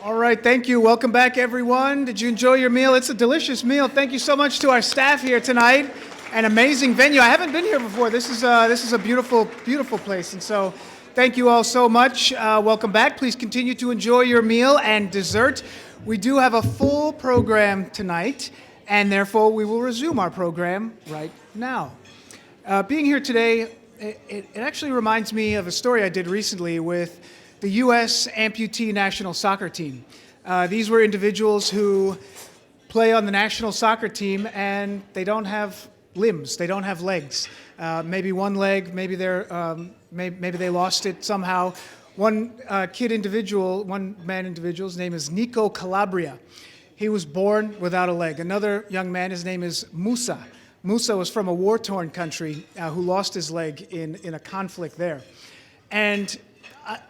All right, thank you. Welcome back, everyone. Did you enjoy your meal? It's a delicious meal. Thank you so much to our staff here tonight. An amazing venue. I haven't been here before. This is a beautiful, beautiful place, and so thank you all so much. Welcome back. Please continue to enjoy your meal and dessert. We do have a full program tonight, and therefore we will resume our program right now. Being here today, it actually reminds me of a story I did recently with the U.S. amputee national soccer team. These were individuals who play on the national soccer team and they don't have limbs, they don't have legs. Maybe one leg, maybe they lost it somehow. One man individual, his name is Nico Calabria. He was born without a leg. Another young man, his name is Musa. Musa was from a war-torn country who lost his leg in a conflict there. And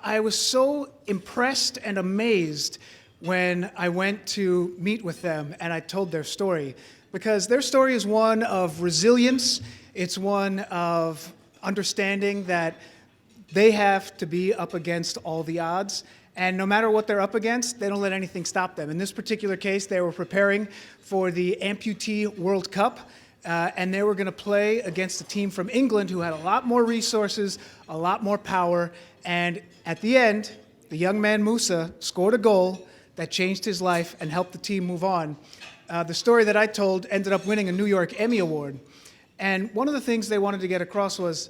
I was so impressed and amazed when I went to meet with them and I told their story, because their story is one of resilience. It's one of understanding that they have to be up against all the odds, and no matter what they're up against, they don't let anything stop them. In this particular case, they were preparing for the Amputee World Cup, and they were going to play against a team from England who had a lot more resources, a lot more power, and at the end, the young man Musa scored a goal that changed his life and helped the team move on. The story that I told ended up winning a New York Emmy Award, and one of the things they wanted to get across was,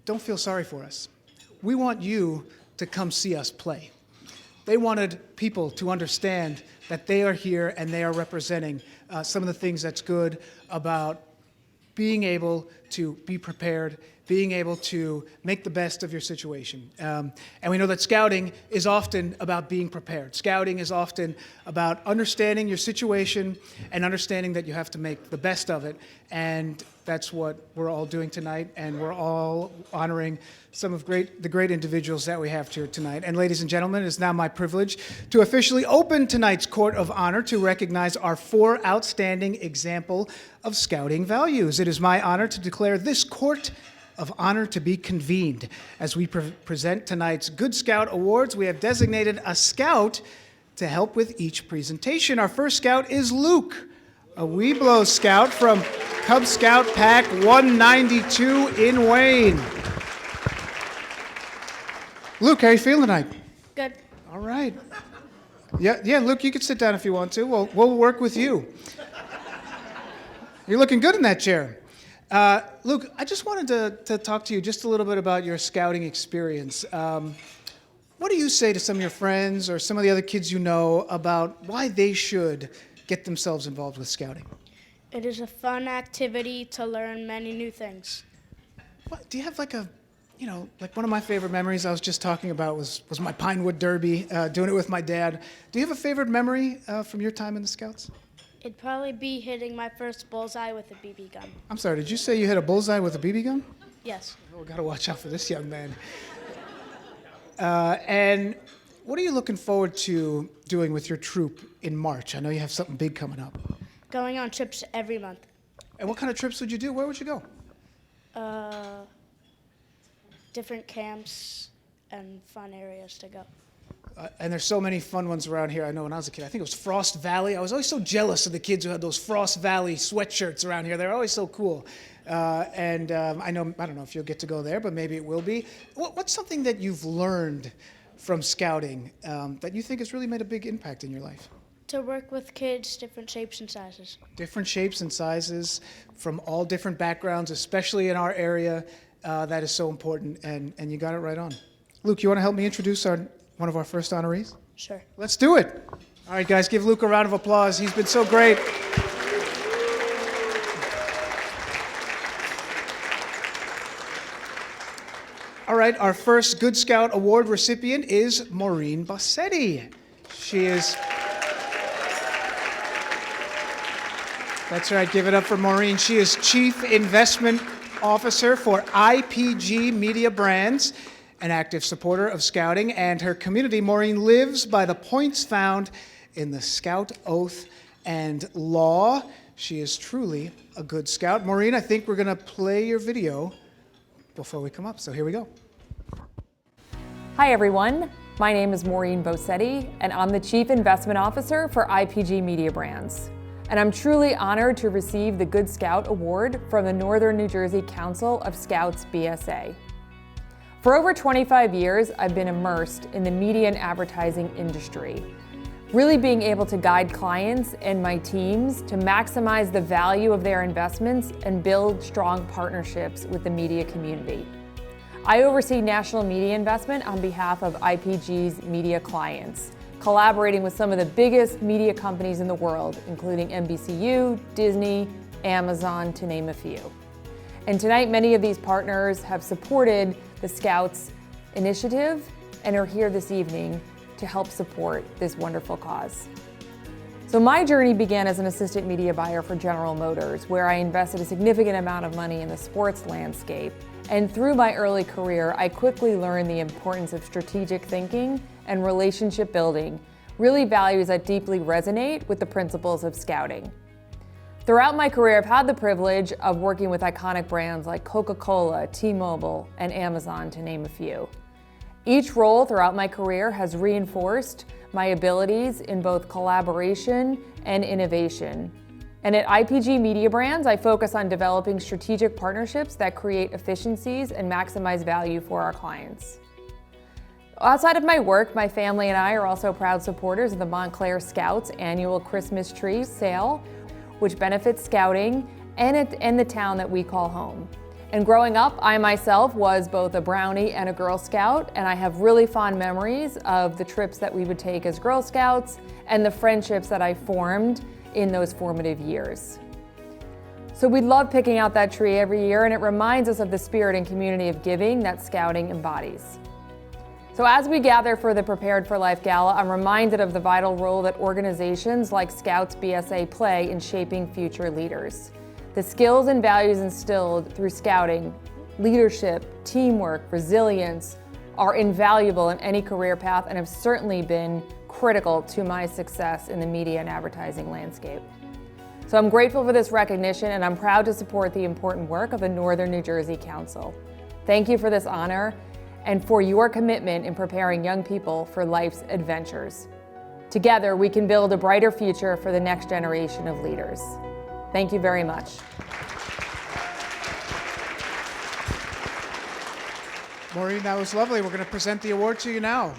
don't feel sorry for us. We want you to come see us play. They wanted people to understand that they are here and they are representing some of the things that's good about being able to be prepared, being able to make the best of your situation. And we know that scouting is often about being prepared. Scouting is often about understanding your situation and understanding that you have to make the best of it. And that's what we're all doing tonight, and we're all honoring some of the great individuals that we have here tonight. And ladies and gentlemen, it is now my privilege to officially open tonight's Court of Honor to recognize our 4 outstanding example of scouting values. It is my honor to declare this Court of Honor to be convened. As we present tonight's Good Scout Awards, we have designated a scout to help with each presentation. Our first scout is Luke, a Weeblo scout from Cub Scout Pack 192 in Wayne. Luke, how are you feeling tonight? Good. All right. Yeah, Luke, you can sit down if you want to. We'll work with you. You're looking good in that chair. Luke, I just wanted to talk to you just a little bit about your scouting experience. What do you say to some of your friends or some of the other kids you know about why they should get themselves involved with scouting? It is a fun activity to learn many new things. Do you have like one of my favorite memories I was just talking about was my Pinewood Derby, doing it with my dad. Do you have a favorite memory from your time in the Scouts? It'd probably be hitting my first bullseye with a BB gun. I'm sorry, did you say you hit a bullseye with a BB gun? Yes. Oh, gotta watch out for this young man. And what are you looking forward to doing with your troop in March? I know you have something big coming up. Going on trips every month. And what kind of trips would you do? Where would you go? Different camps and fun areas to go. And there's so many fun ones around here. I know when I was a kid, I think it was Frost Valley. I was always so jealous of the kids who had those Frost Valley sweatshirts around here. They're always so cool. I don't know if you'll get to go there, but maybe it will be. What's something that you've learned from scouting that you think has really made a big impact in your life? To work with kids, different shapes and sizes. Different shapes and sizes from all different backgrounds, especially in our area. That is so important, and you got it right on. Luke, you want to help me introduce one of our first honorees? Sure. Let's do it. All right, guys, give Luke a round of applause. He's been so great. All right, our first Good Scout Award recipient is Maureen Bassetti. She is... That's right, give it up for Maureen. She is Chief Investment Officer for IPG Media Brands, an active supporter of scouting and her community. Maureen lives by the points found in the Scout Oath and Law. She is truly a good scout. Maureen, I think we're going to play your video before we come up, so here we go. Hi everyone, My name is Maureen Bosetti, and I'm the Chief Investment Officer for IPG Media Brands. And I'm truly honored to receive the Good Scout Award from the Northern New Jersey Council of Scouts BSA. For over 25 years, I've been immersed in the media and advertising industry, really being able to guide clients and my teams to maximize the value of their investments and build strong partnerships with the media community. I oversee national media investment on behalf of IPG's media clients, collaborating with some of the biggest media companies in the world, including NBCU, Disney, Amazon, to name a few. And tonight, many of these partners have supported the Scouts initiative and are here this evening to help support this wonderful cause. So my journey began as an assistant media buyer for General Motors, where I invested a significant amount of money in the sports landscape. And through my early career, I quickly learned the importance of strategic thinking and relationship building, really values that deeply resonate with the principles of scouting. Throughout my career, I've had the privilege of working with iconic brands like Coca-Cola, T-Mobile, and Amazon, to name a few. Each role throughout my career has reinforced my abilities in both collaboration and innovation. And at IPG Media Brands, I focus on developing strategic partnerships that create efficiencies and maximize value for our clients. Outside of my work, my family and I are also proud supporters of the Montclair Scouts annual Christmas tree sale, which benefits scouting and the town that we call home. And growing up, I myself was both a Brownie and a Girl Scout, and I have really fond memories of the trips that we would take as Girl Scouts and the friendships that I formed in those formative years. So we love picking out that tree every year, and it reminds us of the spirit and community of giving that scouting embodies. So as we gather for the Prepared for Life Gala, I'm reminded of the vital role that organizations like Scouts BSA play in shaping future leaders. The skills and values instilled through scouting, leadership, teamwork, resilience, are invaluable in any career path and have certainly been critical to my success in the media and advertising landscape. So I'm grateful for this recognition, and I'm proud to support the important work of the Northern New Jersey Council. Thank you for this honor and for your commitment in preparing young people for life's adventures. Together, we can build a brighter future for the next generation of leaders. Thank you very much. Maureen, that was lovely. We're going to present the award to you now.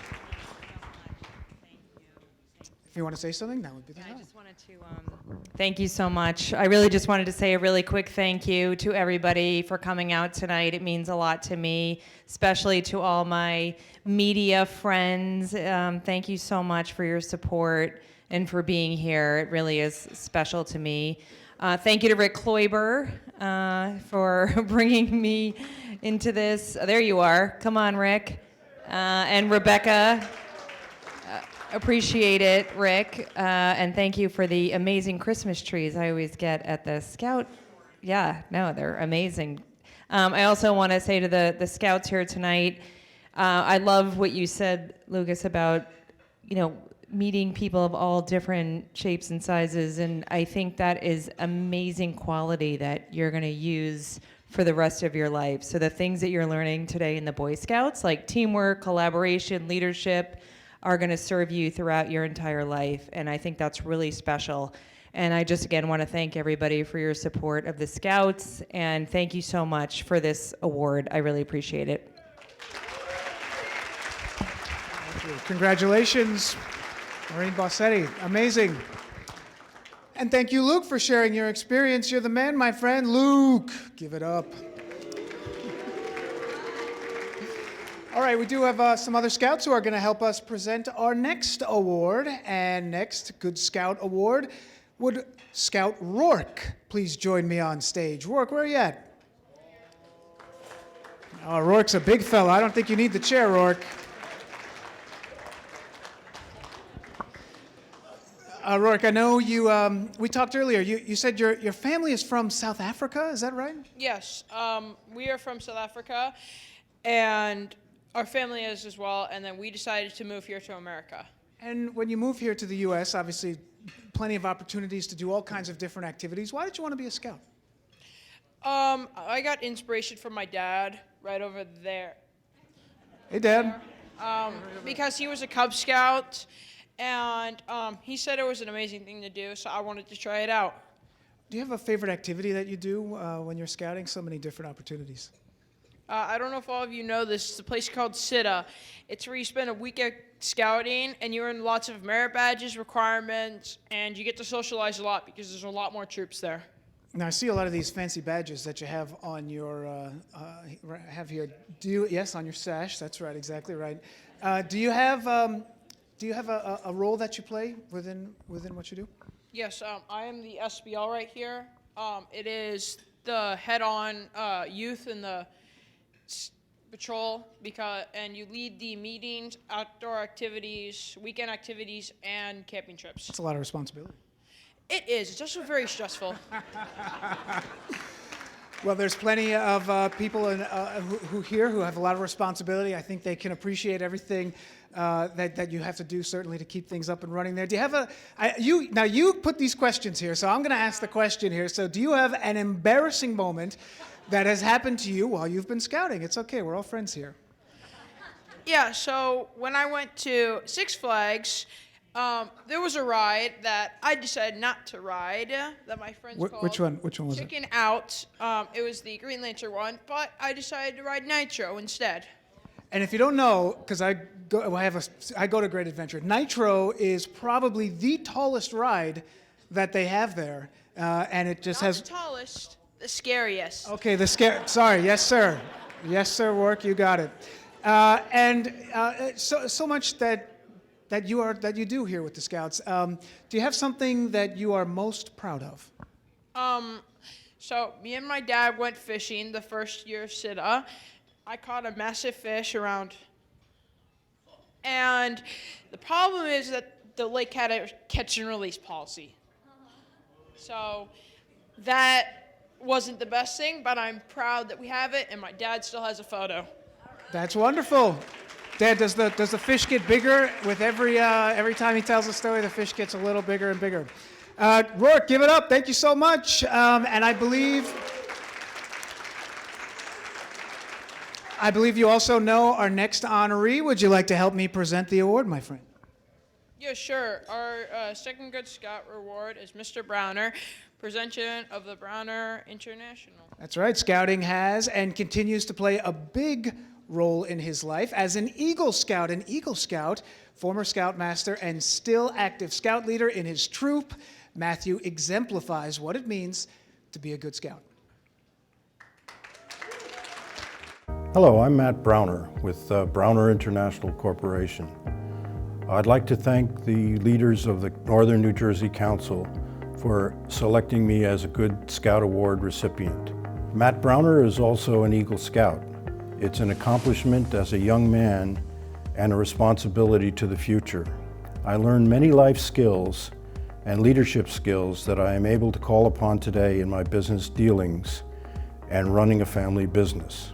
If you want to say something, that would be the time. I just wanted to thank you so much. I really just wanted to say a really quick thank you to everybody for coming out tonight. It means a lot to me, especially to all my media friends. Thank you so much for your support and for being here. It really is special to me. Thank you to Rick Kloiber for bringing me into this. There you are. Come on, Rick. And Rebecca. Appreciate it, Rick. And thank you for the amazing Christmas trees I always get at the Scout. Yeah, no, they're amazing. I also want to say to the Scouts here tonight, I love what you said, Lucas, about, meeting people of all different shapes and sizes, and I think that is amazing quality that you're going to use for the rest of your life. So the things that you're learning today in the Boy Scouts, like teamwork, collaboration, leadership, are going to serve you throughout your entire life, and I think that's really special. And I just, again, want to thank everybody for your support of the Scouts, and thank you so much for this award. I really appreciate it. Thank you. Congratulations, Maureen Bosetti. Amazing. And thank you, Luke, for sharing your experience. You're the man, my friend. Luke, give it up. All right, we do have some other Scouts who are going to help us present our next award. And next Good Scout Award, would Scout Rourke please join me on stage? Rourke, where are you at? Oh, Rourke's a big fella. I don't think you need the chair, Rourke. Rourke, I know you, we talked earlier, you said your family is from South Africa, is that right? Yes, we are from South Africa, and our family is as well, and then we decided to move here to America. And when you move here to the U.S., obviously plenty of opportunities to do all kinds of different activities. Why did you want to be a scout? I got inspiration from my dad right over there. Hey, Dad. because he was a Cub Scout, and he said it was an amazing thing to do, so I wanted to try it out. Do you have a favorite activity that you do when you're scouting? So many different opportunities. I don't know if all of you know this. It's a place called SITA. It's where you spend a week at scouting, and you earn lots of merit badges, requirements, and you get to socialize a lot because there's a lot more troops there. Now I see a lot of these fancy badges that you have on your have here. Do you? Yes, on your sash. That's right. Exactly right. Do you have a role that you play within what you do? Yes, I am the SBL right here. It is the head-on youth in the patrol, and you lead the meetings, outdoor activities, weekend activities, and camping trips. It's a lot of responsibility. It is. It's also very stressful. Well, there's plenty of people who here who have a lot of responsibility. I think they can appreciate everything that you have to do, certainly, to keep things up and running there. Do you have now you put these questions here, so I'm going to ask the question here. So do you have an embarrassing moment that has happened to you while you've been scouting? It's okay. We're all friends here. Yeah, so when I went to Six Flags, there was a ride that I decided not to ride that my friends called Which one was it? Chicken Out. It was the Green Lantern one, but I decided to ride Nitro instead. And if you don't know, because I go to Great Adventure, Nitro is probably the tallest ride that they have there, and it just Not has. the tallest, the scariest. Okay, sorry, yes, sir. Yes, sir, Work, you got it. So much that you do here with the Scouts. Do you have something that you are most proud of? So me and my dad went fishing the first year of SITA. I caught a massive fish around, and the problem is that the lake had a catch and release policy. So that wasn't the best thing, but I'm proud that we have it, and my dad still has a photo. That's wonderful. Dad, does the fish get bigger with every time he tells a story? The fish gets a little bigger and bigger. Rourke, give it up. Thank you so much. And I believe you also know our next honoree. Would you like to help me present the award, my friend? Yeah, sure. Our second Good Scout reward is Mr. Browner, presentation of the Browner International. That's right. Scouting has and continues to play a big role in his life as an Eagle Scout. An Eagle Scout, former Scoutmaster and still active Scout leader in his troop, Matthew exemplifies what it means to be a good Scout. Hello, I'm Matt Browner with Browner International Corporation. I'd like to thank the leaders of the Northern New Jersey Council for selecting me as a Good Scout Award recipient. Matt Browner is also an Eagle Scout. It's an accomplishment as a young man and a responsibility to the future. I learned many life skills and leadership skills that I am able to call upon today in my business dealings and running a family business.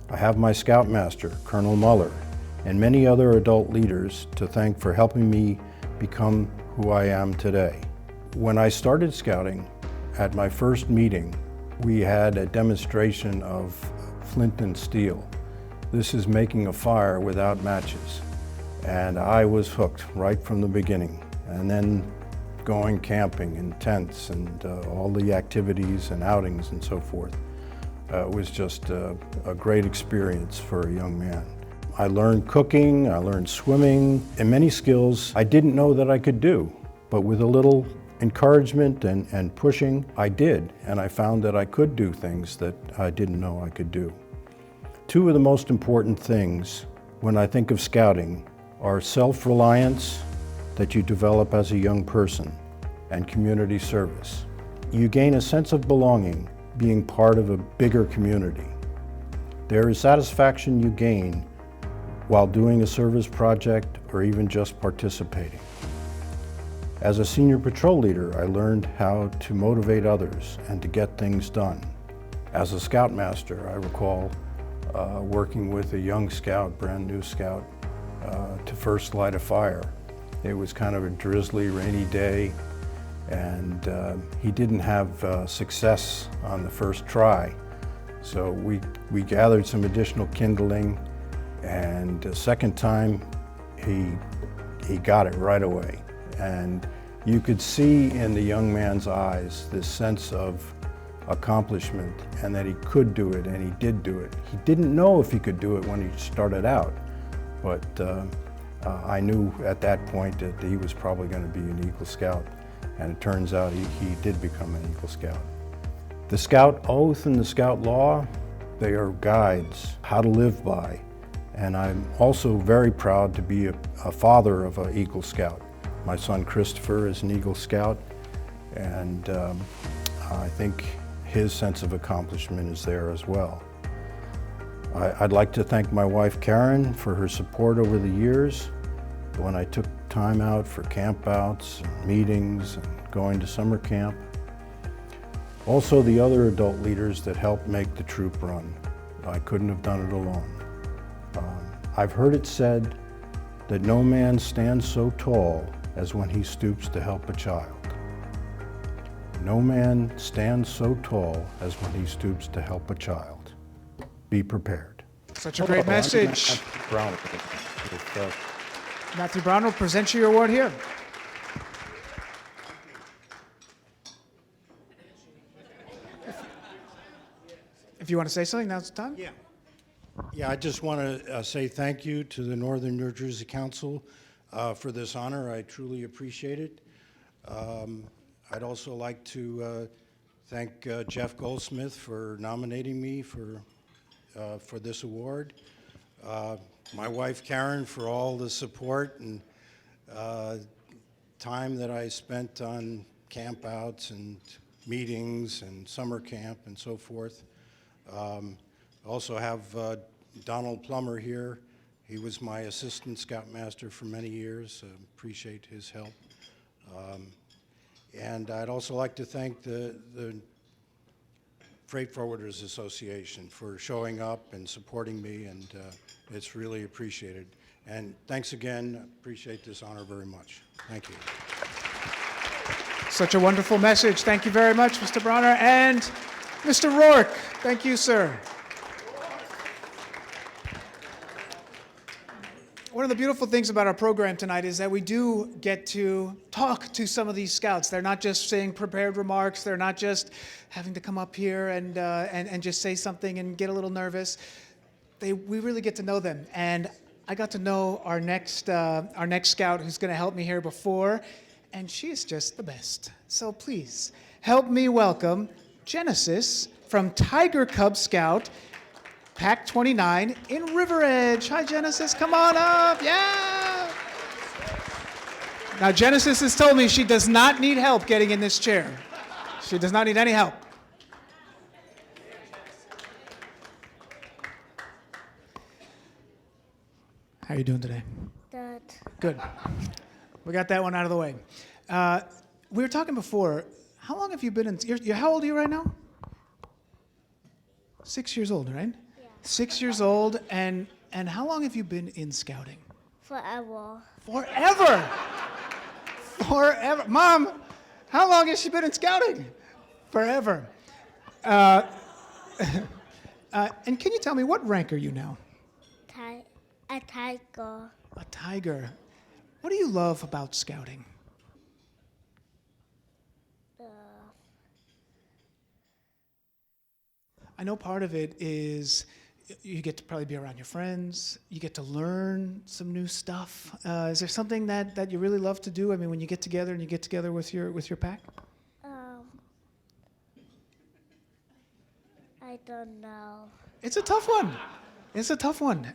I have my Scoutmaster, Colonel Muller, and many other adult leaders to thank for helping me become who I am today. When I started scouting, at my first meeting, we had a demonstration of flint and steel. This is making a fire without matches. And I was hooked right from the beginning. And then going camping in tents and all the activities and outings and so forth. Was just a great experience for a young man. I learned cooking, I learned swimming, and many skills I didn't know that I could do. But with a little encouragement and pushing, I did, and I found that I could do things that I didn't know I could do. Two of the most important things when I think of scouting are self-reliance that you develop as a young person and community service. You gain a sense of belonging being part of a bigger community. There is satisfaction you gain while doing a service project or even just participating. As a senior patrol leader, I learned how to motivate others and to get things done. As a Scoutmaster, I recall working with a young scout, brand new scout, to first light a fire. It was kind of a drizzly, rainy day, and he didn't have success on the first try. So we gathered some additional kindling And the second time, he got it right away. And you could see in the young man's eyes this sense of accomplishment and that he could do it, and he did do it. He didn't know if he could do it when he started out, but I knew at that point that he was probably going to be an Eagle Scout, and it turns out he did become an Eagle Scout. The Scout Oath and the Scout Law, they are guides, how to live by. And I'm also very proud to be a father of an Eagle Scout. My son Christopher is an Eagle Scout, and I think his sense of accomplishment is there as well. I'd like to thank my wife Karen for her support over the years when I took time out for campouts and meetings and going to summer camp. Also the other adult leaders that helped make the troop run. I couldn't have done it alone. I've heard it said that no man stands so tall as when he stoops to help a child. No man stands so tall as when he stoops to help a child. Be prepared. Such a great message. Brown. Matthew Brown will present you your award here. If you want to say something, now's the time. Yeah, I just want to say thank you to the Northern New Jersey Council for this honor. I truly appreciate it. I'd also like to thank Jeff Goldsmith for nominating me for this award. My wife Karen for all the support and time that I spent on campouts and meetings and summer camp and so forth. Also have Donald Plummer here. He was my assistant scoutmaster for many years. Appreciate his help. And I'd also like to thank the Freight Forwarders Association for showing up and supporting me, and it's really appreciated. And thanks again. Appreciate this honor very much. Thank you. Such a wonderful message. Thank you very much, Mr. Bronner. And Mr. Rourke, thank you, sir. One of the beautiful things about our program tonight is that we do get to talk to some of these scouts. They're not just saying prepared remarks. They're not just having to come up here and just say something and get a little nervous. We really get to know them. And I got to know our next scout who's going to help me here before, and she's just the best. So please help me welcome Genesis from Tiger Cub Scout, Pack 29 in River Edge. Hi, Genesis. Come on up. Yeah. Now, Genesis has told me she does not need help getting in this chair. She does not need any help. How are you doing today? Good. Good. We got that one out of the way. We were talking before. How long have you been in? How old are you right now? 6 years old, right? Yeah. 6 years old, and how long have you been in scouting? Forever. Forever. Forever. Mom, how long has she been in scouting? Forever. And can you tell me, what rank are you now? A tiger. A tiger. What do you love about scouting? I know part of it is you get to probably be around your friends. You get to learn some new stuff. Is there something that you really love to do? I mean, when you get together and you get together with your pack? I don't know. It's a tough one. It's a tough one.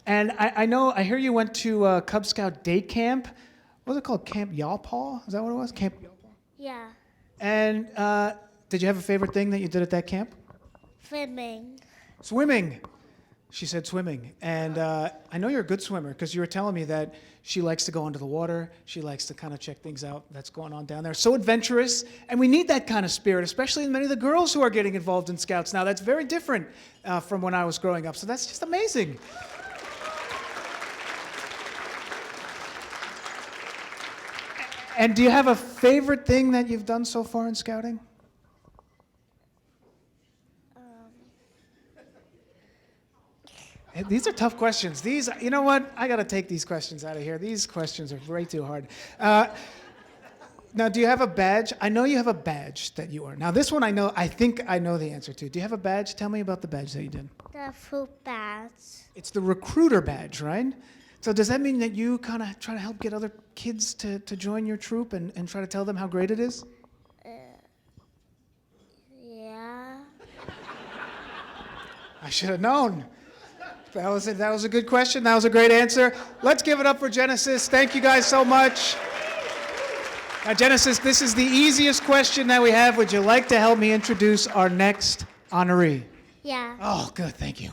And I hear you went to Cub Scout Day Camp. What was it called? Camp Yawpaw? Is that what it was? Camp Yawpaw? Yeah. And did you have a favorite thing that you did at that camp? Swimming. Swimming. She said swimming. And I know you're a good swimmer because you were telling me that she likes to go into the water. She likes to kind of check things out that's going on down there. So adventurous. And we need that kind of spirit, especially in many of the girls who are getting involved in Scouts now. That's very different from when I was growing up. So that's just amazing. And do you have a favorite thing that you've done so far in Scouting? These are tough questions. These, you know what? I got to take these questions out of here. These questions are way too hard. Now, do you have a badge? I know you have a badge that you are. Now, this one I think I know the answer to. Do you have a badge? Tell me about the badge that you did. The fruit bats. It's the recruiter badge, right? So does that mean that you kind of try to help get other kids to join your troop and try to tell them how great it is? Yeah. I should have known. That was a good question. That was a great answer. Let's give it up for Genesis. Thank you guys so much. Now, Genesis, this is the easiest question that we have. Would you like to help me introduce our next honoree? Yeah. Oh, good. Thank you.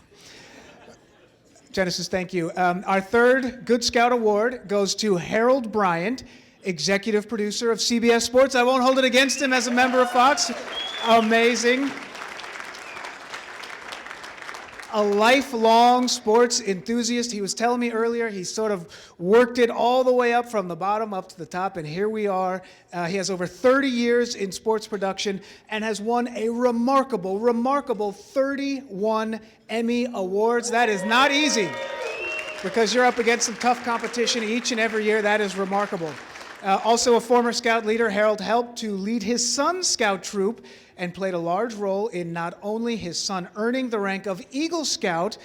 Genesis, thank you. Our third Good Scout Award goes to Harold Bryant, executive producer of CBS Sports. I won't hold it against him as a member of Fox. Amazing. A lifelong sports enthusiast. He was telling me earlier he sort of worked it all the way up from the bottom up to the top, and here we are. He has over 30 years in sports production and has won a remarkable 31 Emmy Awards. That is not easy because you're up against some tough competition each and every year. That is remarkable. Also a former Scout leader, Harold helped to lead his son's Scout troop and played a large role in not only his son earning the rank of Eagle Scout,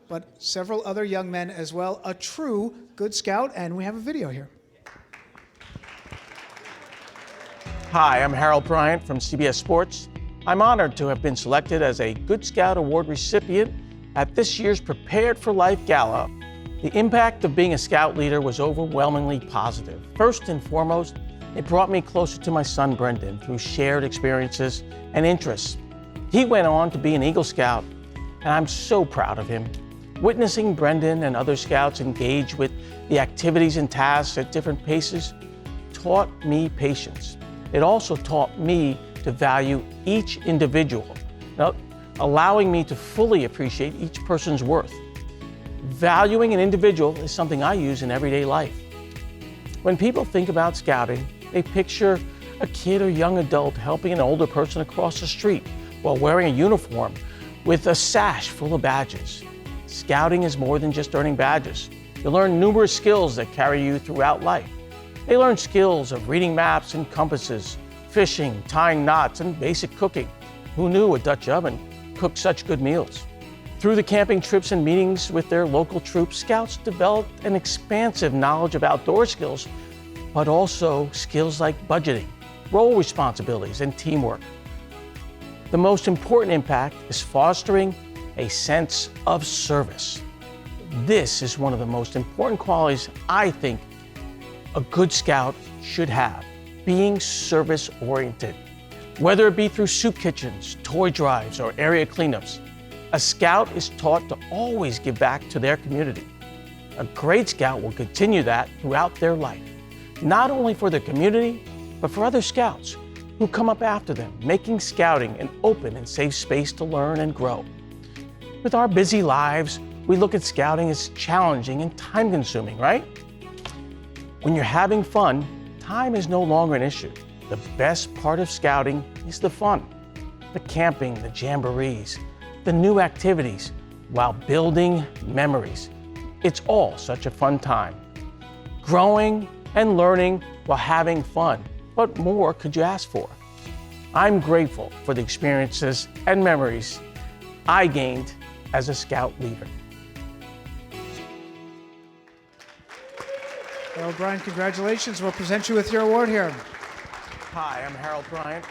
but several other young men as well. A true Good Scout, and we have a video here. Hi, I'm Harold Bryant from CBS Sports. I'm honored to have been selected as a Good Scout Award recipient at this year's Prepared for Life Gala. The impact of being a Scout leader was overwhelmingly positive. First and foremost, it brought me closer to my son Brendan through shared experiences and interests. He went on to be an Eagle Scout, and I'm so proud of him. Witnessing Brendan and other Scouts engage with the activities and tasks at different paces taught me patience. It also taught me to value each individual, allowing me to fully appreciate each person's worth. Valuing an individual is something I use in everyday life. When people think about Scouting, they picture a kid or young adult helping an older person across the street while wearing a uniform with a sash full of badges. Scouting is more than just earning badges. You learn numerous skills that carry you throughout life. They learn skills of reading maps and compasses, fishing, tying knots, and basic cooking. Who knew a Dutch oven cooked such good meals? Through the camping trips and meetings with their local troops, Scouts developed an expansive knowledge of outdoor skills, but also skills like budgeting, role responsibilities, and teamwork. The most important impact is fostering a sense of service. This is one of the most important qualities I think a good Scout should have, being service-oriented. Whether it be through soup kitchens, toy drives, or area cleanups, a Scout is taught to always give back to their community. A great Scout will continue that throughout their life, not only for their community, but for other Scouts who come up after them, making Scouting an open and safe space to learn and grow. With our busy lives, we look at Scouting as challenging and time-consuming, right? When you're having fun, time is no longer an issue. The best part of Scouting is the fun. The camping, the jamborees, the new activities, while building memories. It's all such a fun time. Growing and learning while having fun. What more could you ask for? I'm grateful for the experiences and memories I gained as a Scout leader. Harold Bryant, congratulations. We'll present you with your award here. Hi, I'm Harold Bryant.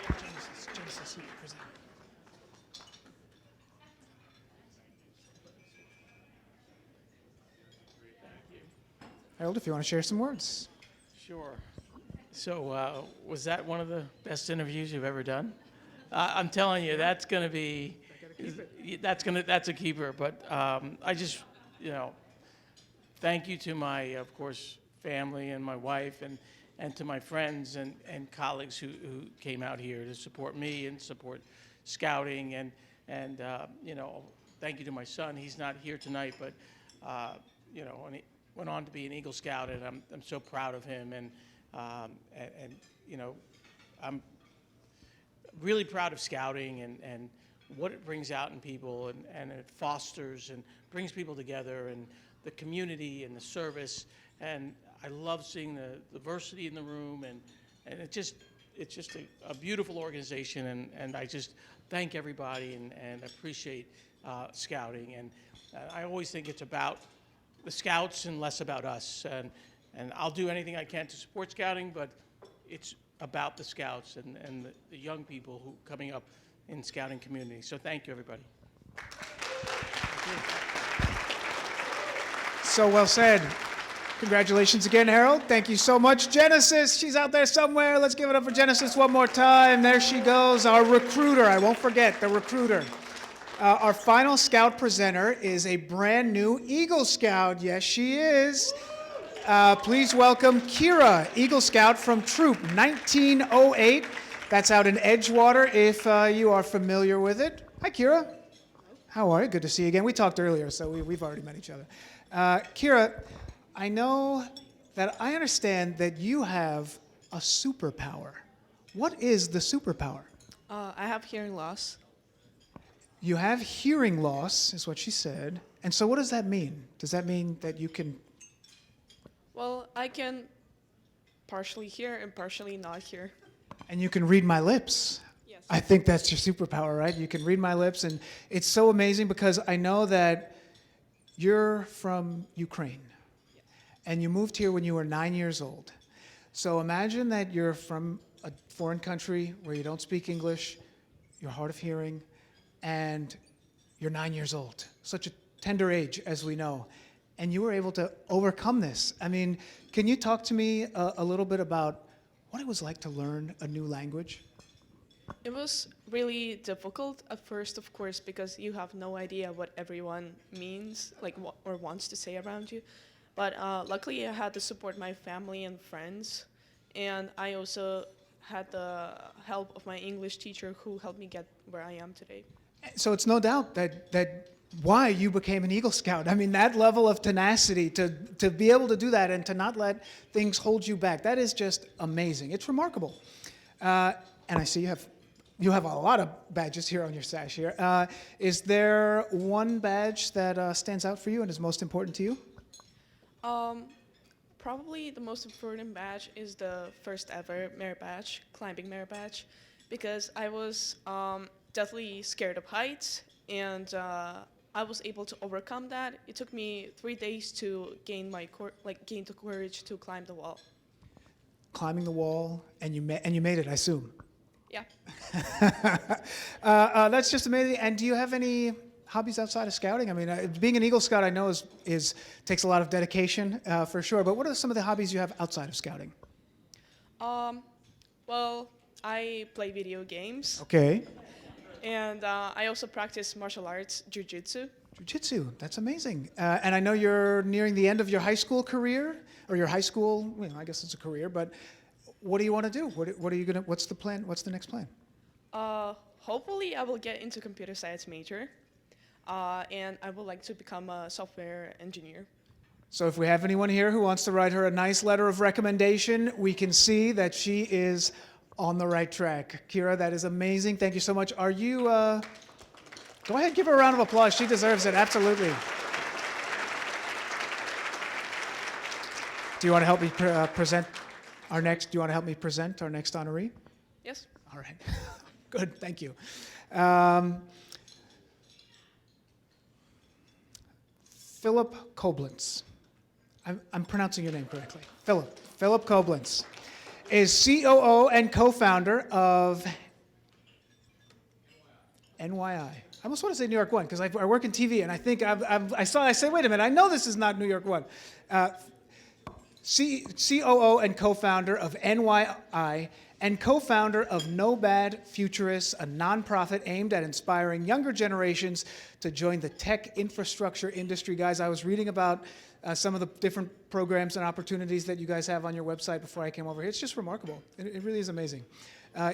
Genesis, you present. Harold, if you want to share some words. Sure. So, was that one of the best interviews you've ever done? I'm telling you, that's going to be, that's a keeper. But I just, thank you to my, of course, family and my wife and to my friends and colleagues who came out here to support me and support Scouting and thank you to my son. He's not here tonight, but when he went on to be an Eagle Scout, and I'm so proud of him and I'm really proud of Scouting and what it brings out in people, and it fosters and brings people together, and the community and the service. And I love seeing the diversity in the room, and it's just a beautiful organization, and I just thank everybody and appreciate Scouting. And I always think it's about the Scouts and less about us. And I'll do anything I can to support Scouting, but it's about the Scouts and the young people who coming up in Scouting community. So thank you, everybody. So well said. Congratulations again, Harold. Thank you so much. Genesis, she's out there somewhere. Let's give it up for Genesis one more time. There she goes, our recruiter. I won't forget, the recruiter. Our final Scout presenter is a brand new Eagle Scout. Yes, she is. Please welcome Kira, Eagle Scout from Troop 1908. That's out in Edgewater, if you are familiar with it. Hi, Kira. How are you? Good to see you again. We talked earlier, so we've already met each other. Kira, I know that I understand that you have a superpower. What is the superpower? I have hearing loss. You have hearing loss, is what she said. And so what does that mean? Does that mean that you can... Well, I can partially hear and partially not hear. And you can read my lips. Yes. I think that's your superpower, right? You can read my lips, and it's so amazing because I know that you're from Ukraine, and you moved here when you were 9 years old. So imagine that you're from a foreign country where you don't speak English, you're hard of hearing, and you're 9 years old. Such a tender age, as we know. And you were able to overcome this. I mean, can you talk to me a little bit about what it was like to learn a new language? It was really difficult at first, of course, because you have no idea what everyone means, like or wants to say around you. But luckily, I had to support my family and friends, and I also had the help of my English teacher who helped me get where I am today. So it's no doubt that why you became an Eagle Scout. I mean, that level of tenacity to be able to do that and to not let things hold you back, that is just amazing. It's remarkable. And I see you have a lot of badges here on your sash here. Is there one badge that stands out for you and is most important to you? Probably the most important badge is the first ever merit badge, climbing merit badge, because I was deathly scared of heights, and I was able to overcome that. It took me 3 days to gain gain the courage to climb the wall. Climbing the wall, and you made it, I assume. Yeah. That's just amazing. And do you have any hobbies outside of scouting? I mean, being an Eagle Scout, I know is takes a lot of dedication for sure. But what are some of the hobbies you have outside of scouting? Well, I play video games. Okay. And I also practice martial arts, jiu-jitsu. Jiu-jitsu, that's amazing. And I know you're nearing the end of your high school career, or your high school, well, I guess it's a career, but what do you want to do? What are you gonna, what's the plan? What's the next plan? Hopefully I will get into computer science major, and I would like to become a software engineer. So if we have anyone here who wants to write her a nice letter of recommendation, we can see that she is on the right track. Kira, that is amazing. Thank you so much. Are you, go ahead, give her a round of applause. She deserves it, absolutely. Do you want to help me present our next, do you want to help me present our next honoree? Yes. All right, good, thank you. Philip Koblenz. I'm pronouncing your name correctly. Philip Koblenz is COO and co-founder of NYI. I almost want to say New York One because I work in TV and I think I said, wait a minute, I know this is not New York One. COO and co-founder of NYI and co-founder of No Bad Futurists, a nonprofit aimed at inspiring younger generations to join the tech infrastructure industry. Guys, I was reading about some of the different programs and opportunities that you guys have on your website before I came over here. It's just remarkable. It really is amazing.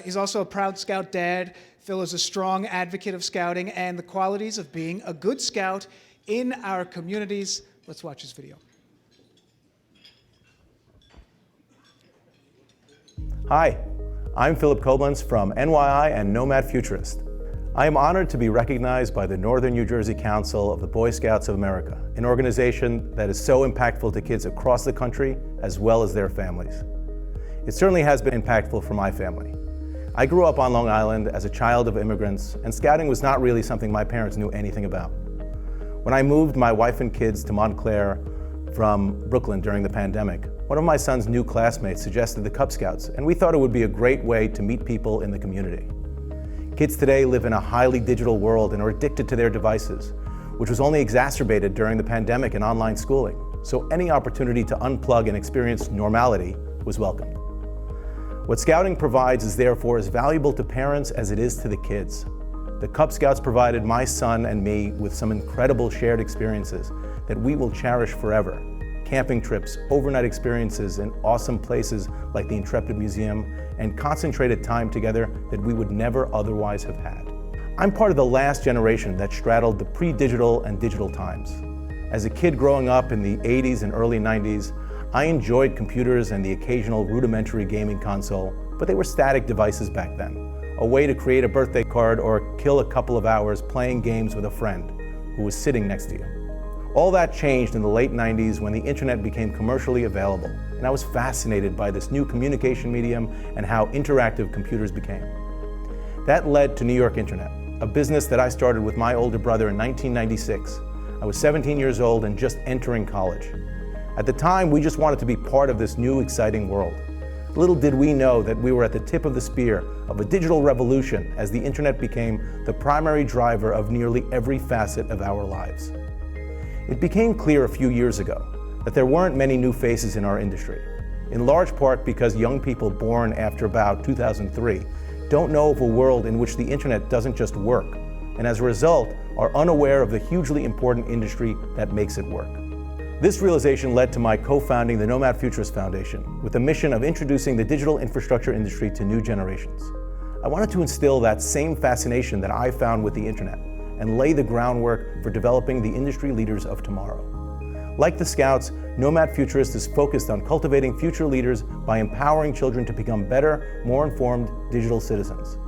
He's also a proud Scout dad. Phil is a strong advocate of Scouting and the qualities of being a good Scout in our communities. Let's watch this video. Hi, I'm Philip Koblenz from NYI and Nomad Futurist. I am honored to be recognized by the Northern New Jersey Council of the Boy Scouts of America, an organization that is so impactful to kids across the country as well as their families. It certainly has been impactful for my family. I grew up on Long Island as a child of immigrants, and scouting was not really something my parents knew anything about. When I moved my wife and kids to Montclair from Brooklyn during the pandemic, one of my son's new classmates suggested the Cub Scouts, and we thought it would be a great way to meet people in the community. Kids today live in a highly digital world and are addicted to their devices, which was only exacerbated during the pandemic and online schooling. So any opportunity to unplug and experience normality was welcomed. What scouting provides is therefore as valuable to parents as it is to the kids. The Cub Scouts provided my son and me with some incredible shared experiences that we will cherish forever. Camping trips, overnight experiences in awesome places like the Intrepid Museum, and concentrated time together that we would never otherwise have had. I'm part of the last generation that straddled the pre-digital and digital times. As a kid growing up in the 80s and early 90s, I enjoyed computers and the occasional rudimentary gaming console, but they were static devices back then, a way to create a birthday card or kill a couple of hours playing games with a friend who was sitting next to you. All that changed in the late 90s when the internet became commercially available, and I was fascinated by this new communication medium and how interactive computers became. That led to New York Internet, a business that I started with my older brother in 1996. I was 17 years old and just entering college. At the time, we just wanted to be part of this new, exciting world. Little did we know that we were at the tip of the spear of a digital revolution as the internet became the primary driver of nearly every facet of our lives. It became clear a few years ago that there weren't many new faces in our industry, in large part because young people born after about 2003 don't know of a world in which the internet doesn't just work, and as a result are unaware of the hugely important industry that makes it work. This realization led to my co-founding the Nomad Futurist Foundation with the mission of introducing the digital infrastructure industry to new generations. I wanted to instill that same fascination that I found with the internet and lay the groundwork for developing the industry leaders of tomorrow. Like the Scouts, Nomad Futurist is focused on cultivating future leaders by empowering children to become better, more informed digital citizens.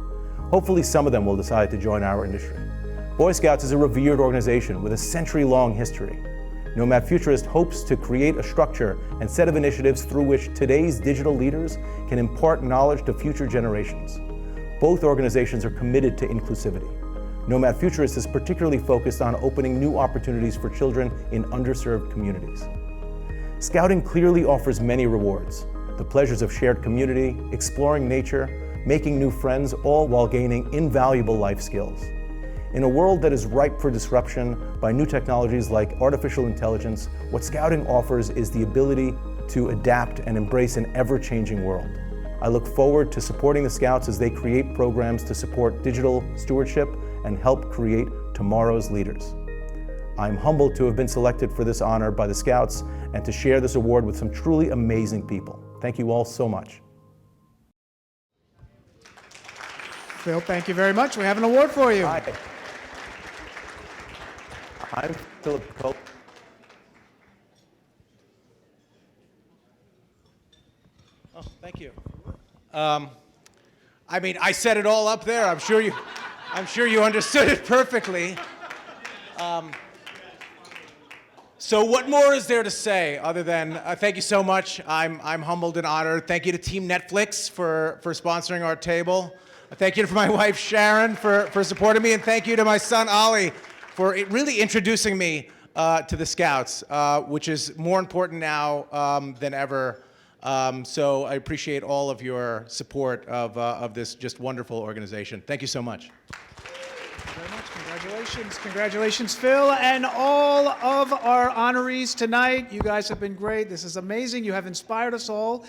Hopefully some of them will decide to join our industry. Boy Scouts is a revered organization with a century-long history. Nomad Futurist hopes to create a structure and set of initiatives through which today's digital leaders can impart knowledge to future generations. Both organizations are committed to inclusivity. Nomad Futurist is particularly focused on opening new opportunities for children in underserved communities. Scouting clearly offers many rewards: the pleasures of shared community, exploring nature, making new friends, all while gaining invaluable life skills. In a world that is ripe for disruption by new technologies like artificial intelligence, what scouting offers is the ability to adapt and embrace an ever-changing world. I look forward to supporting the Scouts as they create programs to support digital stewardship and help create tomorrow's leaders. I'm humbled to have been selected for this honor by the Scouts and to share this award with some truly amazing people. Thank you all so much. Phil, thank you very much. We have an award for you. Hi. I'm Philip Cope. Oh, thank you. I mean, I set it all up there. I'm sure you understood it perfectly. So what more is there to say other than thank you so much. I'm humbled and honored. Thank you to Team Netflix for sponsoring our table. Thank you to my wife Sharon for supporting me, and thank you to my son Ollie for really introducing me to the Scouts, which is more important now than ever. So I appreciate all of your support of this just wonderful organization. Thank you so much. Thank you very much. Congratulations. Congratulations, Phil, and all of our honorees tonight. You guys have been great. This is amazing. You have inspired us all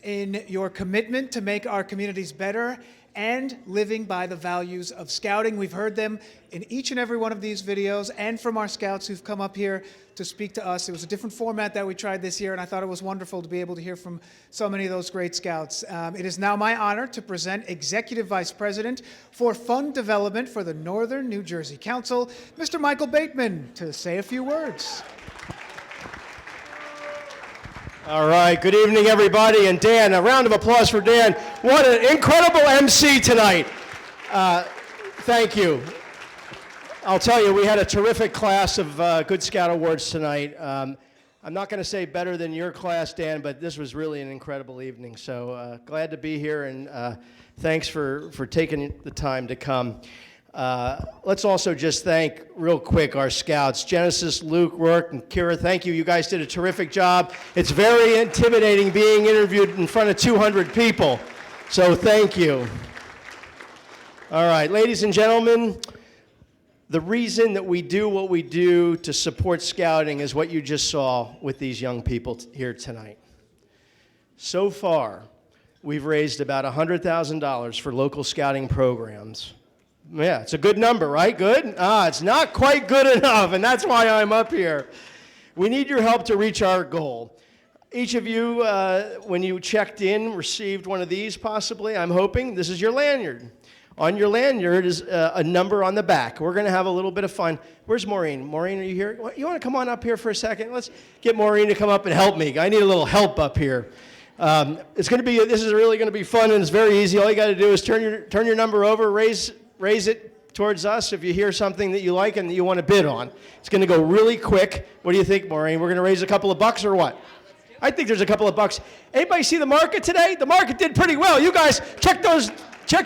in your commitment to make our communities better and living by the values of scouting. We've heard them in each and every one of these videos and from our Scouts who've come up here to speak to us. It was a different format that we tried this year, and I thought it was wonderful to be able to hear from so many of those great Scouts. It is now my honor to present Executive Vice President for Fund Development for the Northern New Jersey Council, Mr. Michael Bateman, to say a few words. All right, good evening, everybody. And Dan, a round of applause for Dan. What an incredible MC tonight. Thank you. I'll tell you, we had a terrific class of Good Scout Awards tonight. I'm not going to say better than your class, Dan, but this was really an incredible evening. So glad to be here, and thanks for taking the time to come. Let's also just thank, real quick, our scouts, Genesis, Luke, Rourke, and Kira. Thank you. You guys did a terrific job. It's very intimidating being interviewed in front of 200 people. So thank you. All right, ladies and gentlemen, the reason that we do what we do to support scouting is what you just saw with these young people here tonight. So far, we've raised about $100,000 for local scouting programs. Yeah, it's a good number, right? Good? It's not quite good enough, and that's why I'm up here. We need your help to reach our goal. Each of you, when you checked in, received one of these possibly, I'm hoping. This is your lanyard. On your lanyard is a number on the back. We're going to have a little bit of fun. Where's Maureen? Maureen, are you here? You want to come on up here for a second? Let's get Maureen to come up and help me. I need a little help up here. This is really going to be fun, and it's very easy. All you got to do is turn your number over, raise it towards us if you hear something that you like and that you want to bid on. It's going to go really quick. What do you think, Maureen? We're going to raise a couple of bucks or what? I think there's a couple of bucks. Anybody see the market today? The market did pretty well. You guys, check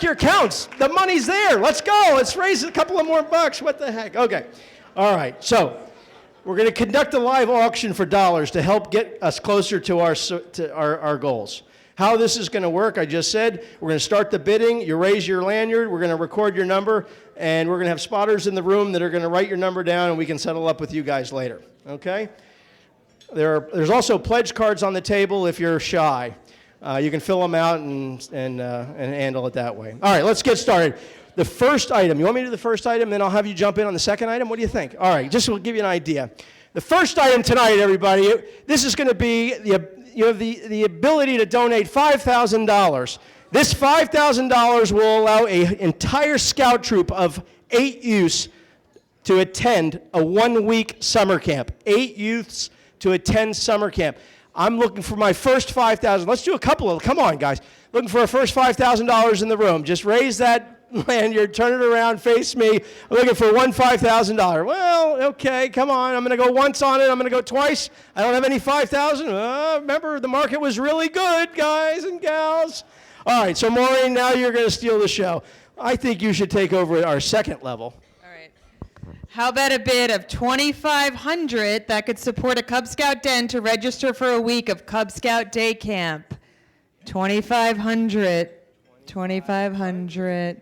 your accounts. The money's there. Let's go. Let's raise a couple of more bucks. What the heck? Okay. All right. So we're going to conduct a live auction for dollars to help get us closer to our goals. How this is going to work, I just said, we're going to start the bidding. You raise your lanyard. We're going to record your number, and we're going to have spotters in the room that are going to write your number down, and we can settle up with you guys later. Okay? There's also pledge cards on the table if you're shy. You can fill them out and handle it that way. All right, let's get started. The first item, you want me to do the first item, then I'll have you jump in on the second item? What do you think? All right, just to give you an idea. The first item tonight, everybody, this is going to be, you have the ability to donate $5,000. This $5,000 will allow an entire scout troop of 8 youths to attend a 1-week summer camp. 8 youths to attend summer camp. I'm looking for my first $5,000. Let's do a couple of, come on, guys. Looking for a first $5,000 in the room. Just raise that lanyard, turn it around, face me. I'm looking for one $5,000. Well, okay, come on. I'm going to go once on it. I'm going to go twice. I don't have any 5,000. Remember, the market was really good, guys and gals. All right, so Maureen, now you're going to steal the show. I think you should take over at our second level. How about a bid of $2,500 that could support a Cub Scout den to register for a week of Cub Scout day camp? $2,500. $2,500.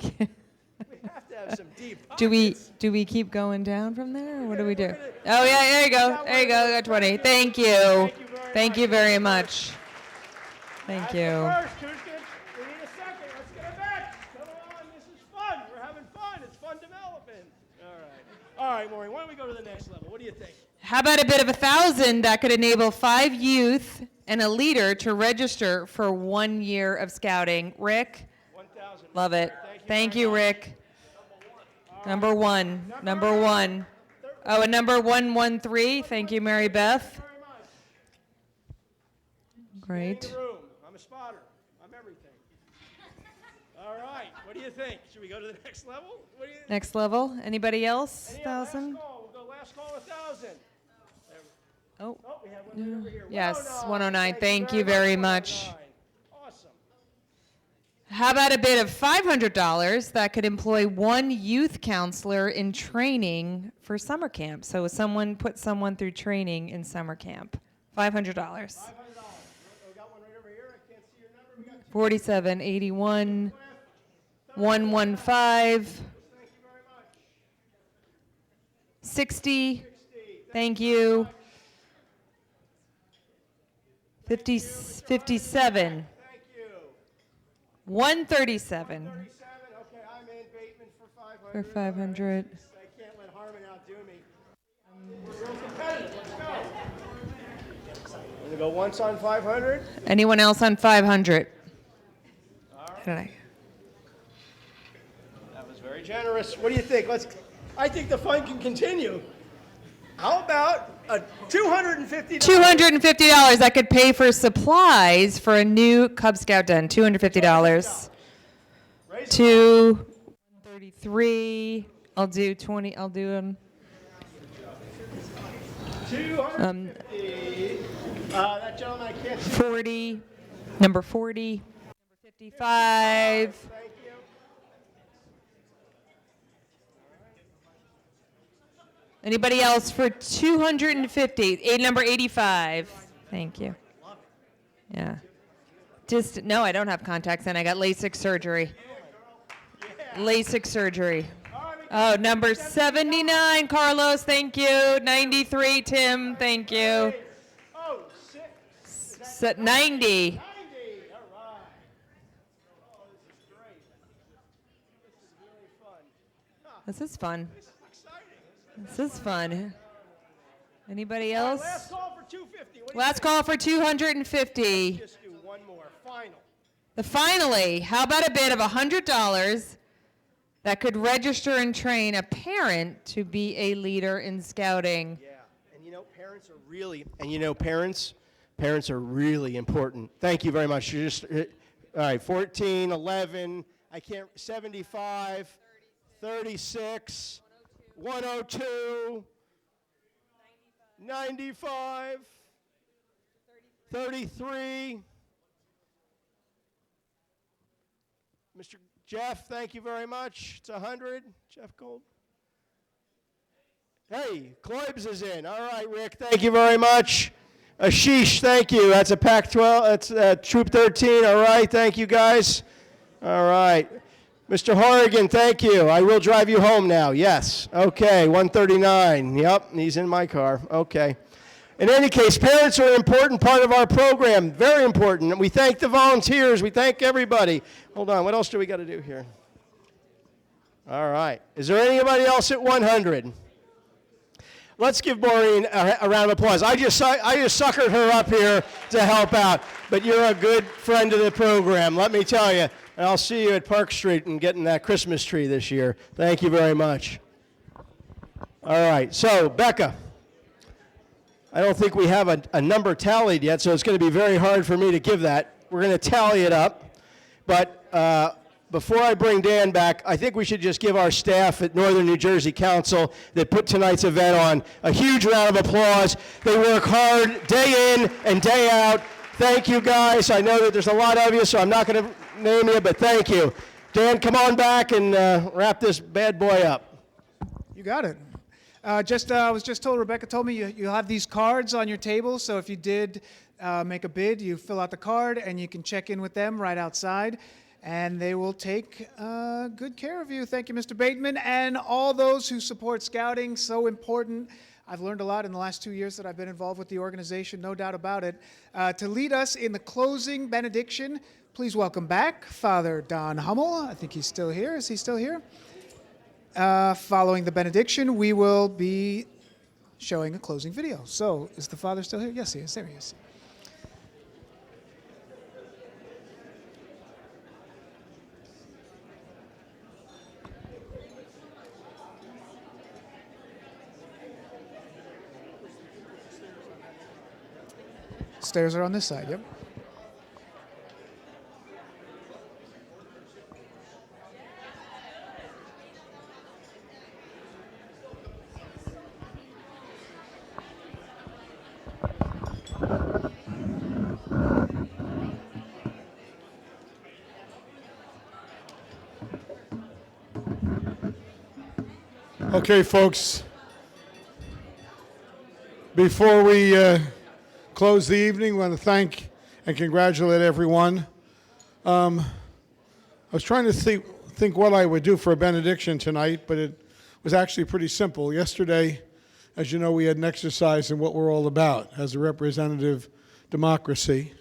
We have to have some deep pockets. Do we keep going down from there, or what do we do? Oh yeah, there you go. There you go. I got 20. Thank you. Thank you very much. Thank you. We need a second. Let's get a bet. Come on, this is fun. We're having fun. It's fun development. All right, Maureen, why don't we go to the next level? What do you think? How about a bid of $1,000 that could enable 5 youth and a leader to register for 1 year of scouting? Rick? 1,000. Love it. Thank you, Rick. Number one. Number one. Oh, and number 113. Thank you, Mary Beth. Great. I'm a spotter. I'm everything. All right. What do you think? Should we go to the next level? Next level. Anybody else? Last 1,000? call. We'll go last call, 1,000. Oh. We have one over here. Yes, 109. Thank you very much. Awesome. How about a bid of $500 that could employ 1 youth counselor in training for summer camp? So put someone through training in summer camp. $500. $500. We got one right over here. I can't see your number. We got 4781 115 Thank you very much. 60. Thank you. 57. Thank you. 137 37. Okay, I'm in Bateman for 500. for 500. I can't let Harmon outdo me. We're real competitive. Let's go. I'm going to go once on 500. Anyone else on 500? That was very generous. What do you think? I think the fun can continue. How about a $250? $250 that could pay for supplies for a new Cub Scout den. $250. 3. I'll do 20. I'll do them. 250. That gentleman I can't see. 40. Number 40. Number 55. Thank you. Anybody else for 250? Number 85. Thank you. Yeah. Just no, I don't have contacts, and I got LASIK surgery. LASIK surgery. Oh, number 79, Carlos. Thank you. 93, Tim. Thank you. Oh, 90. 90. All right. Oh, this is great. This is really fun. This is fun. This is exciting. This is fun. Anybody else? Last call for 250. What do you Last think? call for 250. Just do one more. Final. Finally, how about a bid of $100 that could register and train a parent to be a leader in scouting? Yeah, and parents are really important. Thank you very much. You just, all right, 14, 11, 75, 36, 102, 95, 33. Mr. Jeff, thank you very much. It's 100. Jeff Gold. Hey, Kloibs is in. All right, Rick, thank you very much. Ashish, thank you. That's a Pac-12. That's Troop 13. All right, thank you, guys. All right. Mr. Horrigan, thank you. I will drive you home now. Yes. Okay, 139. Yep, he's in my car. Okay. In any case, parents are an important part of our program, very important. We thank the volunteers. We thank everybody. Hold on, what else do we got to do here? All right. Is there anybody else at 100? Let's give Maureen a round of applause. I just suckered her up here to help out, but you're a good friend of the program, let me tell you. And I'll see you at Park Street and getting that Christmas tree this year. Thank you very much. All right, so Becca. I don't think we have a number tallied yet, so it's going to be very hard for me to give that. We're going to tally it up. But before I bring Dan back, I think we should just give our staff at Northern New Jersey Council that put tonight's event on a huge round of applause. They work hard day in and day out. Thank you, guys. I know that there's a lot of you, so I'm not going to name you, but thank you. Dan, come on back and wrap this bad boy up. You got it. I was just told, Rebecca told me you have these cards on your table, so if you did make a bid, you fill out the card and you can check in with them right outside, and they will take good care of you. Thank you, Mr. Bateman, and all those who support scouting, so important. I've learned a lot in the last 2 years that I've been involved with the organization, no doubt about it. To lead us in the closing benediction, please welcome back Father Don Hummel. I think he's still here. Is he still here? Following the benediction, we will be showing a closing video. So, is the Father still here? Yes, he is. There he is. Stairs are on this side, yep. Okay, folks, before we close the evening, I want to thank and congratulate everyone. I was trying to think what I would do for a benediction tonight, but it was actually pretty simple. Yesterday, as you know, we had an exercise in what we're all about as a representative democracy.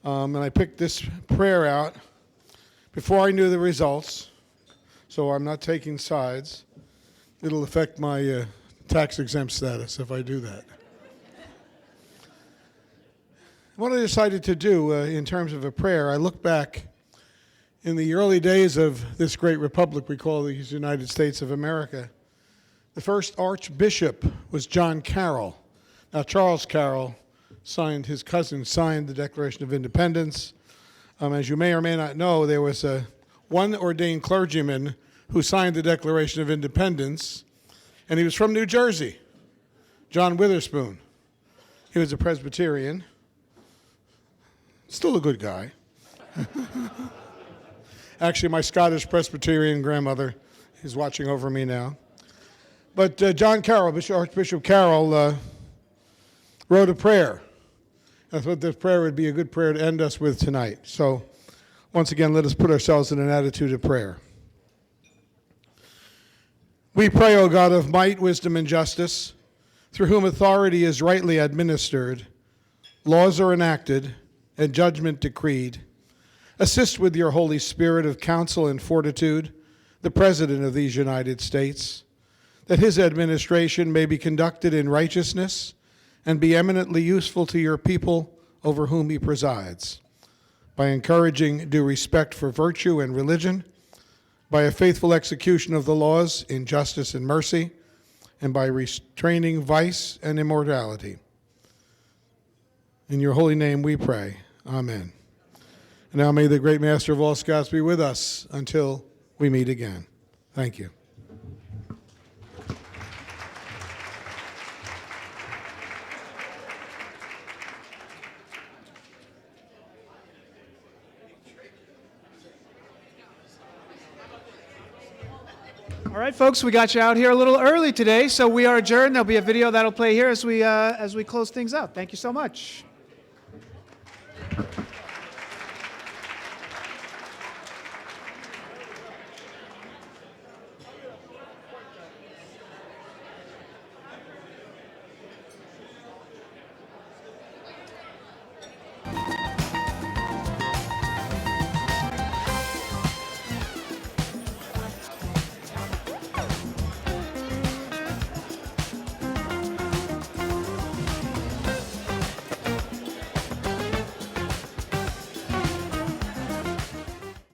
And I picked this prayer out before I knew the results, so I'm not taking sides. It'll affect my tax-exempt status if I do that. What I decided to do in terms of a prayer, I look back in the early days of this great republic we call the United States of America. The first archbishop was John Carroll. Now, Charles Carroll his cousin signed the Declaration of Independence. As you may or may not know, there was one ordained clergyman who signed the Declaration of Independence, and he was from New Jersey, John Witherspoon. He was a Presbyterian, still a good guy. Actually, my Scottish Presbyterian grandmother is watching over me now. But John Carroll, Archbishop Carroll, wrote a prayer. I thought this prayer would be a good prayer to end us with tonight. So, once again, let us put ourselves in an attitude of prayer. We pray, O God of might, wisdom, and justice, through whom authority is rightly administered, laws are enacted, and judgment decreed. Assist with your Holy Spirit of counsel and fortitude the President of these United States, that his administration may be conducted in righteousness and be eminently useful to your people over whom he presides, by encouraging due respect for virtue and religion, by a faithful execution of the laws in justice and mercy, and by restraining vice and immorality. In your holy name we pray. Amen. And now may the great Master of all Scouts be with us until we meet again. Thank you. All right, folks, we got you out here a little early today, so we are adjourned. There'll be a video that'll play here as we close things out. Thank you so much.